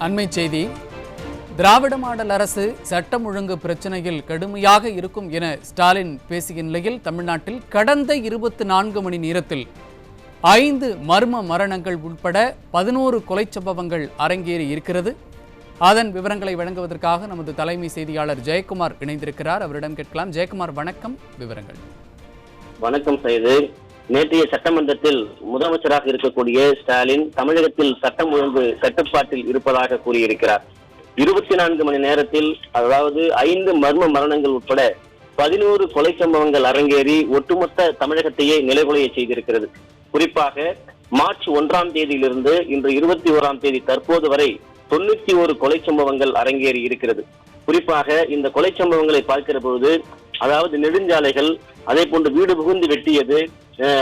அண்மை செய்தி. திராவிட மாடல் அரசு சட்டம் ஒழுங்கு பிரச்சனையில் கடுமையாக இருக்கும் என ஸ்டாலின் பேசிய நிலையில் தமிழ்நாட்டில் கடந்த 24 மணி நேரத்தில் 5 மர்ம மரணங்கள் உட்பட 11 கொலை சம்பவங்கள் அரங்கேறி இருக்கிறது. அதன் விவரங்களை வழங்குவதற்காக நமது தலைமை செய்தியாளர் ஜெயக்குமார் இணைந்திருக்கிறார். அவரிடம் கேட்கலாம். ஜெயக்குமார், வணக்கம். விவரங்கள். வணக்கம் செய்து. நேற்றைய சட்டமன்றத்தில் முதலமைச்சராக இருக்கக்கூடிய ஸ்டாலின் தமிழகத்தில் சட்டம் ஒழுங்கு கட்டுப்பாட்டில் இருப்பதாக கூறியிருக்கிறார். 24 மணி நேரத்தில், அதாவது 5 மர்ம மரணங்கள் உட்பட 11 கொலை சம்பவங்கள் அரங்கேறி ஒட்டுமொத்த தமிழகத்தையே நிலைகுலைய செய்திருக்கிறது. குறிப்பாக மார்ச் 1ஆம் தேதியிலிருந்து இன்று 21ஆம் தேதி தற்போது வரை 91 கொலை சம்பவங்கள் அரங்கேறி இருக்கிறது. குறிப்பாக இந்த கொலை சம்பவங்களை பார்க்கிற பொழுது, அதாவது நெடுஞ்சாலைகள், அதே போன்று வீடு புகுந்து வெட்டியது,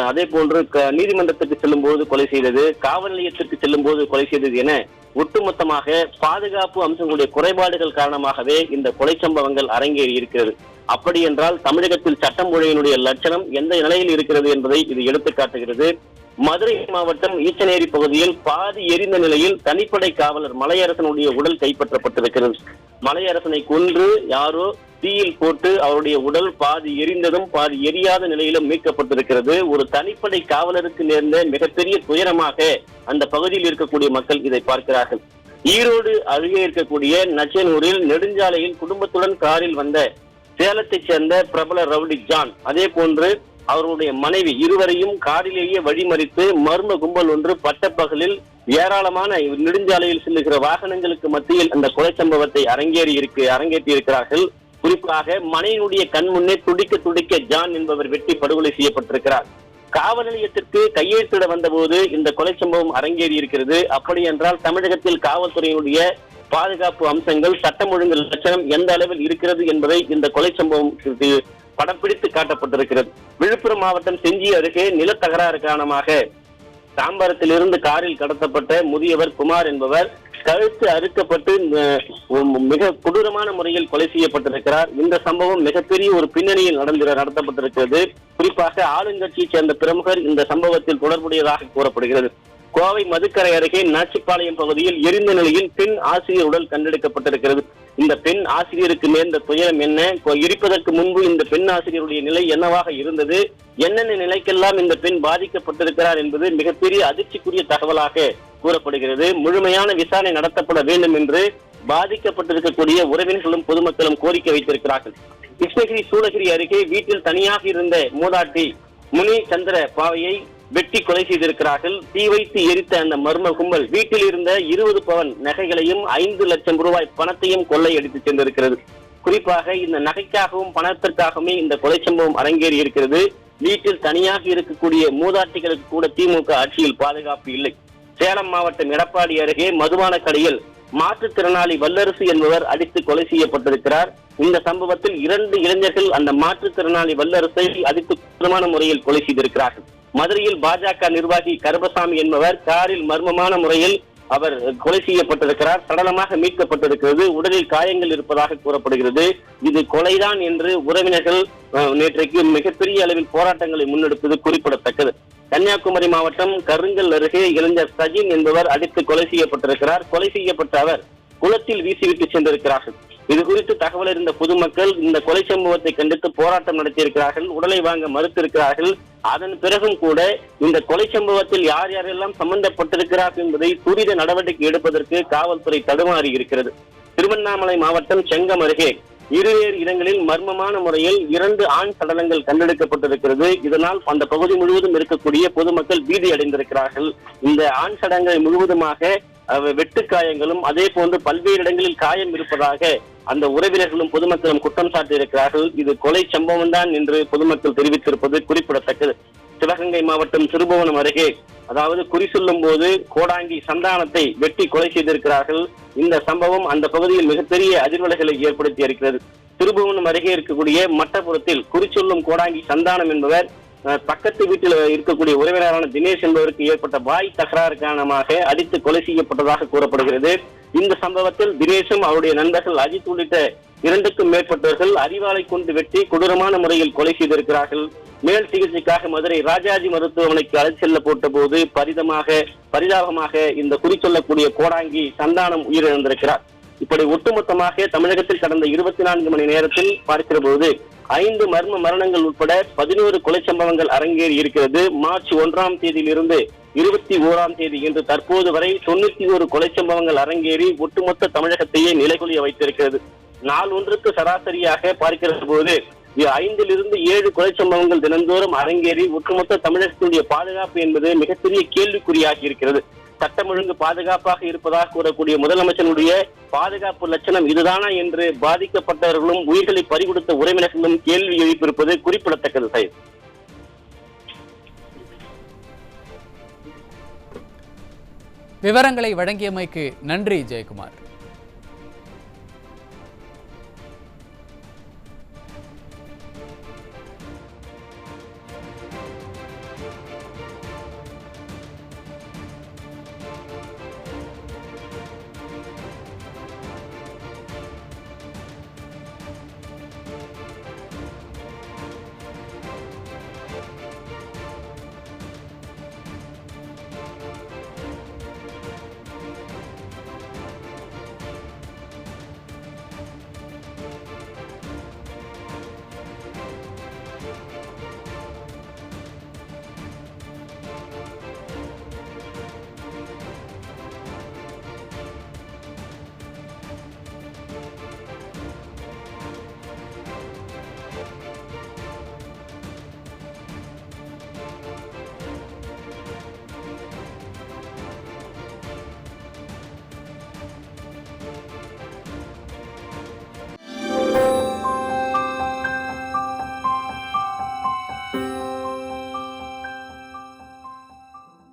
அதே போன்று நீதிமன்றத்துக்கு செல்லும் போது கொலை செய்தது, காவல் நிலையத்திற்கு செல்லும் போது கொலை செய்தது என ஒட்டுமொத்தமாக பாதுகாப்பு அம்சங்களுடைய குறைபாடுகள் காரணமாகவே இந்த கொலை சம்பவங்கள் அரங்கேறி இருக்கிறது. அப்படி என்றால் தமிழகத்தில் சட்டம் ஒழுங்கினுடைய லட்சணம் எந்த நிலையில் இருக்கிறது என்பதை இது எடுத்து காட்டுகிறது. மதுரை மாவட்டம் ஈச்சனேரி பகுதியில் பாதி எரிந்த நிலையில் தனிப்படை காவலர் மலையரசனுடைய உடல் கைப்பற்றப்பட்டிருக்கிறது. மலையரசனை கொன்று யாரோ தீயில் போட்டு அவருடைய உடல் பாதி எரிந்ததும் பாதி எரியாத நிலையிலும் மீட்கப்பட்டிருக்கிறது. ஒரு தனிப்படை காவலருக்கு நேர்ந்த மிகப்பெரிய துயரமாக அந்த பகுதியில் இருக்கக்கூடிய மக்கள் இதை பார்க்கிறார்கள். ஈரோடு அருகே இருக்கக்கூடிய நச்சனூரில் நெடுஞ்சாலையில் குடும்பத்துடன் காரில் வந்த சேலத்தைச் சேர்ந்த பிரபல ரவுடி ஜான், அதே போன்று அவருடைய மனைவி இருவரையும் காரிலேயே வழிமறித்து மர்ம கும்பல் ஒன்று பட்டப்பகலில் ஏராளமான நெடுஞ்சாலையில் செல்லுகிற வாகனங்களுக்கு மத்தியில் அந்த கொலை சம்பவத்தை அரங்கேற்றி இருக்கிறார்கள். குறிப்பாக மனைவியுடைய கண் முன்னே துடிக்க துடிக்க ஜான் என்பவர் வெட்டி படுகொலை செய்யப்பட்டிருக்கிறார். காவல் நிலையத்திற்கு கையெழுத்திட வந்தபோது இந்த கொலை சம்பவம் அரங்கேறி இருக்கிறது. அப்படி என்றால் தமிழகத்தில் காவல்துறையினுடைய பாதுகாப்பு அம்சங்கள், சட்டம் ஒழுங்கு லட்சணம் எந்த அளவில் இருக்கிறது என்பதை இந்த கொலை சம்பவம் படம் பிடித்து காட்டப்பட்டிருக்கிறது. விழுப்புரம் மாவட்டம் செஞ்சி அருகே நிலத்தகராறு காரணமாக தாம்பரத்திலிருந்து காரில் கடத்தப்பட்ட முதியவர் குமார் என்பவர் கழுத்து அறுக்கப்பட்டு மிக கொடூரமான முறையில் கொலை செய்யப்பட்டிருக்கிறார். இந்த சம்பவம் மிகப்பெரிய ஒரு பின்னணியில் நடத்தப்பட்டிருக்கிறது. குறிப்பாக ஆளுங்கட்சியைச் சேர்ந்த பிரமுகர் இந்த சம்பவத்தில் தொடர்புடையதாக கூறப்படுகிறது. கோவை மதுக்கரை அருகே நாச்சிப்பாளையம் பகுதியில் எரிந்த நிலையில் பெண் ஆசிரியர் உடல் கண்டெடுக்கப்பட்டிருக்கிறது. இந்த பெண் ஆசிரியருக்கு நேர்ந்த துயரம் என்ன, எரிப்பதற்கு முன்பு இந்த பெண் ஆசிரியருடைய நிலை என்னவாக இருந்தது, என்னென்ன நிலைக்கெல்லாம் இந்த பெண் பாதிக்கப்பட்டிருக்கிறார் என்பது மிகப்பெரிய அதிர்ச்சிக்குரிய தகவலாக கூறப்படுகிறது. முழுமையான விசாரணை நடத்தப்பட வேண்டும் என்று பாதிக்கப்பட்டிருக்கக்கூடிய உறவினர்களும் பொதுமக்களும் கோரிக்கை வைத்திருக்கிறார்கள். கிருஷ்ணகிரி சூளகிரி அருகே வீட்டில் தனியாக இருந்த மூதாட்டி முனி சந்திர பாவையை வெட்டி கொலை செய்திருக்கிறார்கள். தீ வைத்து எரித்த அந்த மர்ம கும்பல் வீட்டில் இருந்த 20 பவன் நகைகளையும் 5 லட்சம் ரூபாய் பணத்தையும் கொள்ளையடித்து சென்றிருக்கிறது. குறிப்பாக இந்த நகைக்காகவும் பணத்திற்காகவுமே இந்த கொலை சம்பவம் அரங்கேறி இருக்கிறது. வீட்டில் தனியாக இருக்கக்கூடிய மூதாட்டிகளுக்கு கூட திமுக ஆட்சியில் பாதுகாப்பு இல்லை. சேலம் மாவட்டம் எடப்பாடி அருகே மதுபான கடையில் மாற்றுத்திறனாளி வல்லரசு என்பவர் அடித்து கொலை செய்யப்பட்டிருக்கிறார். இந்த சம்பவத்தில் 2 இளைஞர்கள் அந்த மாற்றுத்திறனாளி வல்லரசை அடித்து கொடூரமான முறையில் கொலை செய்திருக்கிறார்கள். மதுரையில் பாஜக நிர்வாகி கருப்பசாமி என்பவர் காரில் மர்மமான முறையில் அவர் கொலை செய்யப்பட்டிருக்கிறார். சடலமாக மீட்கப்பட்டிருக்கிறது. உடலில் காயங்கள் இருப்பதாக கூறப்படுகிறது. இது கொலைதான் என்று உறவினர்கள் நேற்றைக்கு மிகப்பெரிய அளவில் போராட்டங்களை முன்னெடுப்பது குறிப்பிடத்தக்கது. கன்னியாகுமரி மாவட்டம் கருங்கல் அருகே இளைஞர் சஜின் என்பவர் அடித்து கொலை செய்யப்பட்டிருக்கிறார். கொலை செய்யப்பட்ட அவர் குளத்தில் வீசிவிட்டு சென்றிருக்கிறார்கள். இது குறித்து தகவல் அறிந்த பொதுமக்கள் இந்த கொலை சம்பவத்தை கண்டித்து போராட்டம் நடத்தியிருக்கிறார்கள். உடலை வாங்க மறுத்திருக்கிறார்கள். அதன் பிறகும் கூட இந்த கொலை சம்பவத்தில் யார் யாரெல்லாம் சம்பந்தப்பட்டிருக்கிறார்கள் என்பதை துரித நடவடிக்கை எடுப்பதற்கு காவல்துறை தடுமாறி இருக்கிறது. திருவண்ணாமலை மாவட்டம் செங்கம் அருகே இருவேறு இடங்களில் மர்மமான முறையில் 2 ஆண் சடலங்கள் கண்டெடுக்கப்பட்டிருக்கிறது. இதனால் அந்த பகுதி முழுவதும் இருக்கக்கூடிய பொதுமக்கள் பீதி அடைந்திருக்கிறார்கள். இந்த ஆண் சடலங்கள் முழுவதுமாக வெட்டு காயங்களும் அதே போன்று பல்வேறு இடங்களில் காயம் இருப்பதாக அந்த உறவினர்களும் பொதுமக்களும் குற்றம் சாட்டியிருக்கிறார்கள். இது கொலை சம்பவம் தான் என்று பொதுமக்கள் தெரிவித்திருப்பது குறிப்பிடத்தக்கது. சிவகங்கை மாவட்டம் திருபுவனம் அருகே, அதாவது குறி சொல்லும் போது கோடாங்கி சந்தானத்தை வெட்டி கொலை செய்திருக்கிறார்கள். இந்த சம்பவம் அந்த பகுதியில் மிகப்பெரிய அதிர்வலைகளை ஏற்படுத்தி இருக்கிறது. திருபுவனம் அருகே இருக்கக்கூடிய மட்டப்புறத்தில் குறி சொல்லும் கோடாங்கி சந்தானம் என்பவர் பக்கத்து வீட்டில் இருக்கக்கூடிய உறவினரான தினேஷ் என்பவருக்கு ஏற்பட்ட வாய் தகராறு காரணமாக அடித்து கொலை செய்யப்பட்டதாக கூறப்படுகிறது. இந்த சம்பவத்தில் தினேஷும் அவருடைய நண்பர்கள் அஜித் உள்ளிட்ட 2க்கும் மேற்பட்டவர்கள் அறிவாளை கொண்டு வெட்டி கொடூரமான முறையில் கொலை செய்திருக்கிறார்கள். மேல் சிகிச்சைக்காக மதுரை ராஜாஜி மருத்துவமனைக்கு அழைத்து செல்லப்பட்ட போது பரிதாபமாக இந்த குறிச்சொல்லக்கூடிய கோடாங்கி சந்தானம் உயிரிழந்திருக்கிறார். இப்படி ஒட்டுமொத்தமாக தமிழகத்தில் கடந்த 24 மணி நேரத்தில் பார்க்கிற போது 5 மர்ம மரணங்கள் உட்பட 11 கொலை சம்பவங்கள் அரங்கேறி இருக்கிறது. மார்ச் 1ஆம் தேதியிலிருந்து 21ஆம் தேதி என்று தற்போது வரை 91 கொலை சம்பவங்கள் அரங்கேறி ஒட்டுமொத்த தமிழகத்தையே நிலைகுலிய வைத்திருக்கிறது. நாள் ஒன்றுக்கு சராசரியாக பார்க்கிற போது 5 - 7 கொலை சம்பவங்கள் தினந்தோறும் அரங்கேறி ஒட்டுமொத்த தமிழகத்தினுடைய பாதுகாப்பு என்பது மிகப்பெரிய கேள்விக்குறியாகி இருக்கிறது. சட்டம் ஒழுங்கு பாதுகாப்பாக இருப்பதாக கூறக்கூடிய முதலமைச்சருடைய பாதுகாப்பு லட்சணம் இதுதானா என்று பாதிக்கப்பட்டவர்களும் உயிர்களை பறிகொடுத்த உறவினர்களும் கேள்வி எழுப்பியிருப்பது குறிப்பிடத்தக்கது. சையத், விவரங்களை வழங்கியமைக்கு நன்றி ஜெயக்குமார்.